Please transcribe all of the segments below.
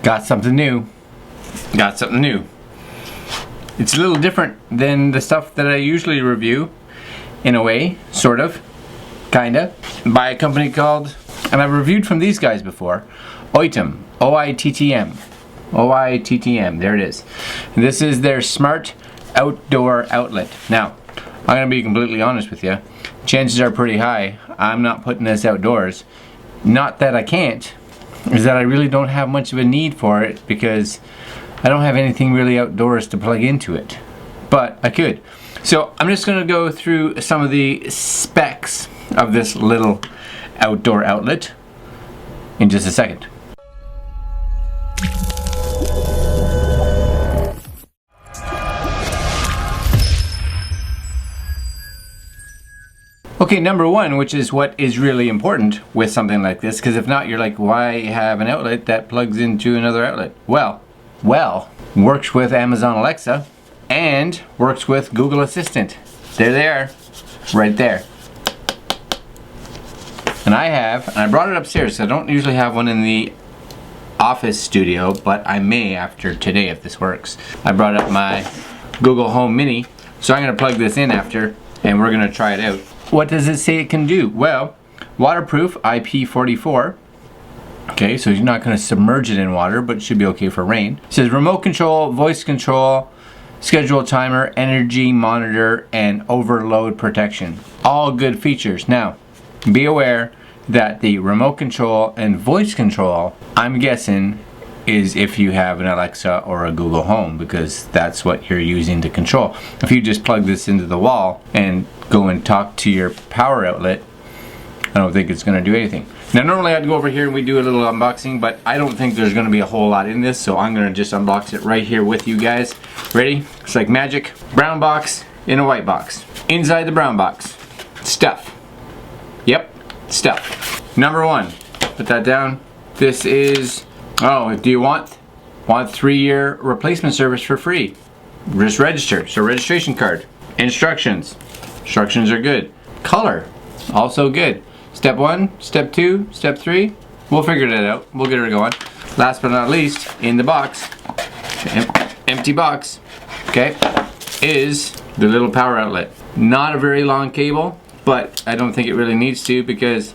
Got something new. Got something new. It's a little different than the stuff that I usually review, in a way, sort of, kinda, by a company called, and I've reviewed from these guys before, Oittm, O-I-T-T-M. O-I-T-T-M, there it is. And this is their Smart Outdoor Outlet. Now, I'm gonna be completely honest with you. Chances are pretty high I'm not putting this outdoors. Not that I can't, is that I really don't have much of a need for it because I don't have anything really outdoors to plug into it. But I could. So I'm just gonna go through some of the specs of this little outdoor outlet in just a second. Okay, number one, which is what is really important with something like this, because if not, you're like, why have an outlet that plugs into another outlet? Well, works with Amazon Alexa and works with Google Assistant. There they are, right there. And I brought it upstairs, so I don't usually have one in the office studio, but I may after today if this works. I brought up my Google Home Mini, so I'm gonna plug this in after, and we're gonna try it out. What does it say it can do? Well, waterproof IP44. Okay, so you're not going to submerge it in water, but it should be okay for rain. It says remote control, voice control, schedule timer, energy monitor, and overload protection. All good features. Now, be aware that the remote control and voice control, I'm guessing, is if you have an Alexa or a Google Home, because that's what you're using to control. If you just plug this into the wall and go and talk to your power outlet, I don't think it's going to do anything. Now normally I'd go over here and we do a little unboxing, but I don't think there's going to be a whole lot in this, so I'm going to just unbox it right here with you guys. Ready? It's like magic. Brown box in a white box. Inside the brown box, stuff. Yep, stuff. Number one, put that down. This is, oh, do you want 3-year replacement service for free? Just register, so registration card. Instructions. Instructions are good. Color, also good. Step 1, step 2, step 3. We'll figure that out. We'll get her going. Last but not least, in the box, empty box, okay, is the little power outlet. Not a very long cable, but I don't think it really needs to because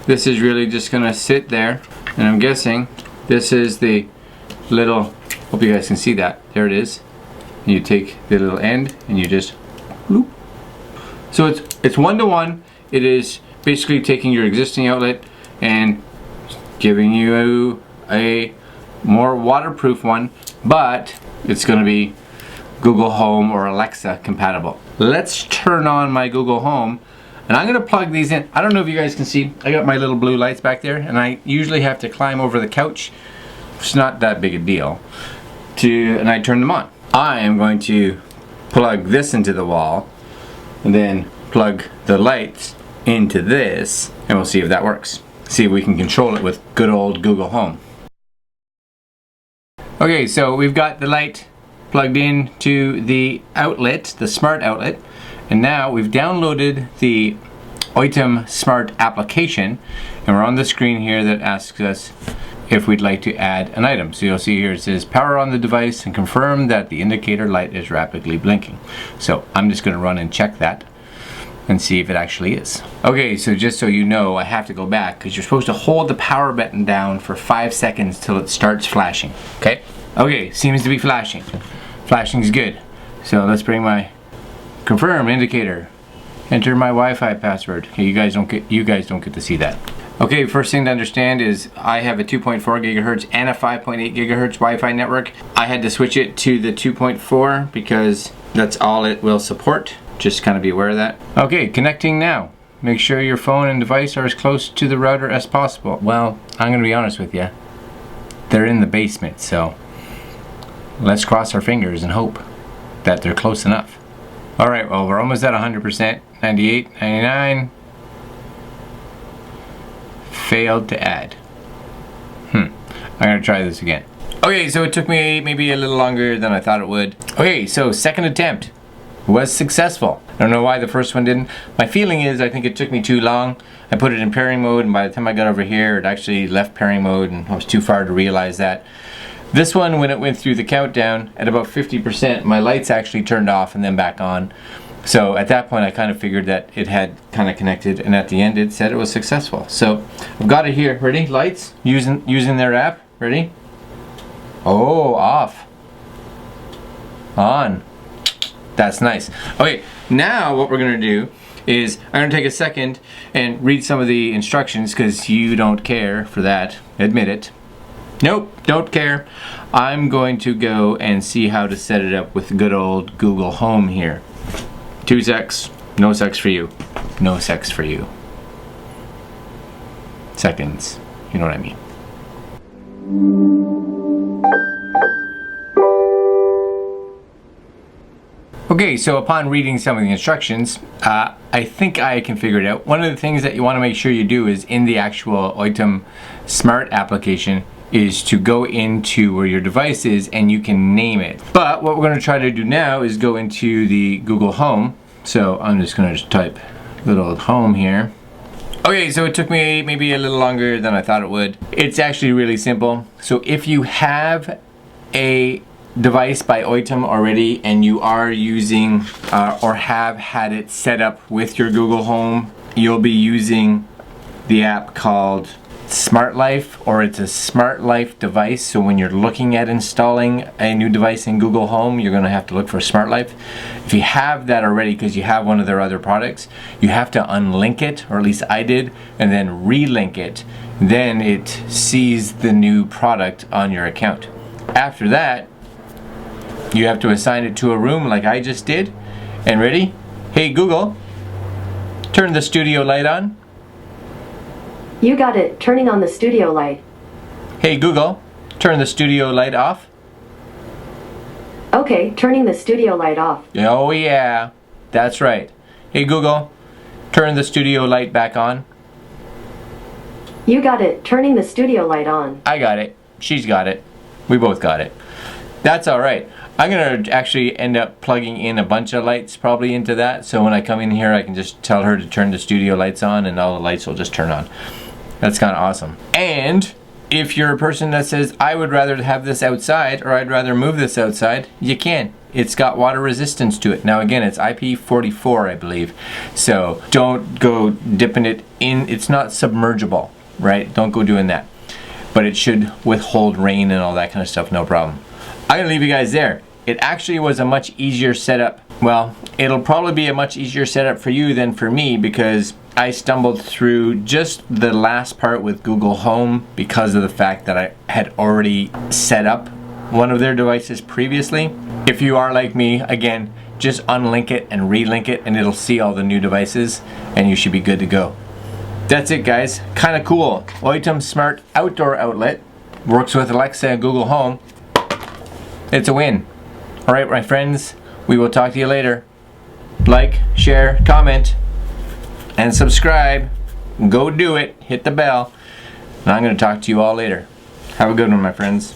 this is really just gonna sit there, and I'm guessing this is the little, hope you guys can see that, there it is. And you take the little end and you just bloop. So it's one-to-one. It is basically taking your existing outlet and giving you a more waterproof one, but it's gonna be Google Home or Alexa compatible. Let's turn on my Google Home, and I'm gonna plug these in. I don't know if you guys can see, I got my little blue lights back there, and I usually have to climb over the couch. It's not that big a deal. And I turn them on. I am going to plug this into the wall, and then plug the lights into this, and we'll see if that works. See if we can control it with good old Google Home. Okay, so we've got the light plugged in to the outlet, the smart outlet, and now we've downloaded the Oittm Smart application, and we're on the screen here that asks us if we'd like to add an item. So you'll see here it says power on the device and confirm that the indicator light is rapidly blinking. So I'm just going to run and check that and see if it actually is. Okay, so just so you know, I have to go back because you're supposed to hold the power button down for 5 seconds till it starts flashing. Okay? Okay, seems to be flashing. Flashing's good. So let's bring my confirm indicator. Enter my Wi-Fi password. Okay, you guys don't get to see that. Okay, first thing to understand is I have a 2.4 gigahertz and a 5.8 gigahertz Wi-Fi network. I had to switch it to the 2.4 because that's all it will support. Just kind of be aware of that. Okay, connecting now. Make sure your phone and device are as close to the router as possible. Well, I'm gonna be honest with you. They're in the basement, so let's cross our fingers and hope that they're close enough. All right, well, we're almost at 100%. 98, 99. Failed to add. I'm gonna try this again. Okay, so it took me maybe a little longer than I thought it would. Okay, so second attempt. was successful. I don't know why the first one didn't. My feeling is I think it took me too long. I put it in pairing mode, and by the time I got over here, it actually left pairing mode, and I was too far to realize that. This one, when it went through the countdown at about 50%, my lights actually turned off and then back on. So at that point I kind of figured that it had kind of connected, and at the end it said it was successful. So I've got it here. Ready? Lights? Using their app. Ready? Oh, off. On. That's nice. Okay, now what we're gonna do is I'm gonna take a second and read some of the instructions, because you don't care for that. Admit it. Nope, don't care. I'm going to go and see how to set it up with good old Google Home here. 2 secs. No sex for you. No sex for you. Seconds. You know what I mean. Okay, so upon reading some of the instructions, I think I can figure it out. One of the things that you want to make sure you do is in the actual Oittm Smart application is to go into where your device is and you can name it. But what we're going to try to do now is go into the Google Home. So I'm just going to type good old home here. Okay, so it took me maybe a little longer than I thought it would. It's actually really simple. So if you have a device by Oittm already and you are using or have had it set up with your Google Home, you'll be using the app called Smart Life, or it's a Smart Life device. So when you're looking at installing a new device in Google Home, you're going to have to look for Smart Life. If you have that already because you have one of their other products, you have to unlink it, or at least I did, and then relink it. Then it sees the new product on your account. After that, you have to assign it to a room like I just did. And ready? Hey Google, turn the studio light on. You got it. Turning on the studio light. Hey Google, turn the studio light off. Okay, turning the studio light off. Oh yeah, that's right. Hey Google, turn the studio light back on. You got it. Turning the studio light on. I got it. She's got it. We both got it. That's alright. I'm going to actually end up plugging in a bunch of lights probably into that, so when I come in here I can just tell her to turn the studio lights on and all the lights will just turn on. That's kind of awesome. And if you're a person that says, I would rather have this outside, or I'd rather move this outside, you can. It's got water resistance to it. Now again, it's IP44 I believe, so don't go dipping it in. It's not submergible, right? Don't go doing that. But it should withhold rain and all that kind of stuff, no problem. I'm gonna leave you guys there. It actually was a much easier setup. Well, it'll probably be a much easier setup for you than for me, because I stumbled through just the last part with Google Home because of the fact that I had already set up one of their devices previously. If you are like me, again, just unlink it and relink it and it'll see all the new devices and you should be good to go. That's it guys, kind of cool. Oittm Smart Outdoor Outlet works with Alexa and Google Home. It's a win. Alright my friends, we will talk to you later. Like, share, comment, and subscribe. Go do it. Hit the bell. And I'm going to talk to you all later. Have a good one my friends.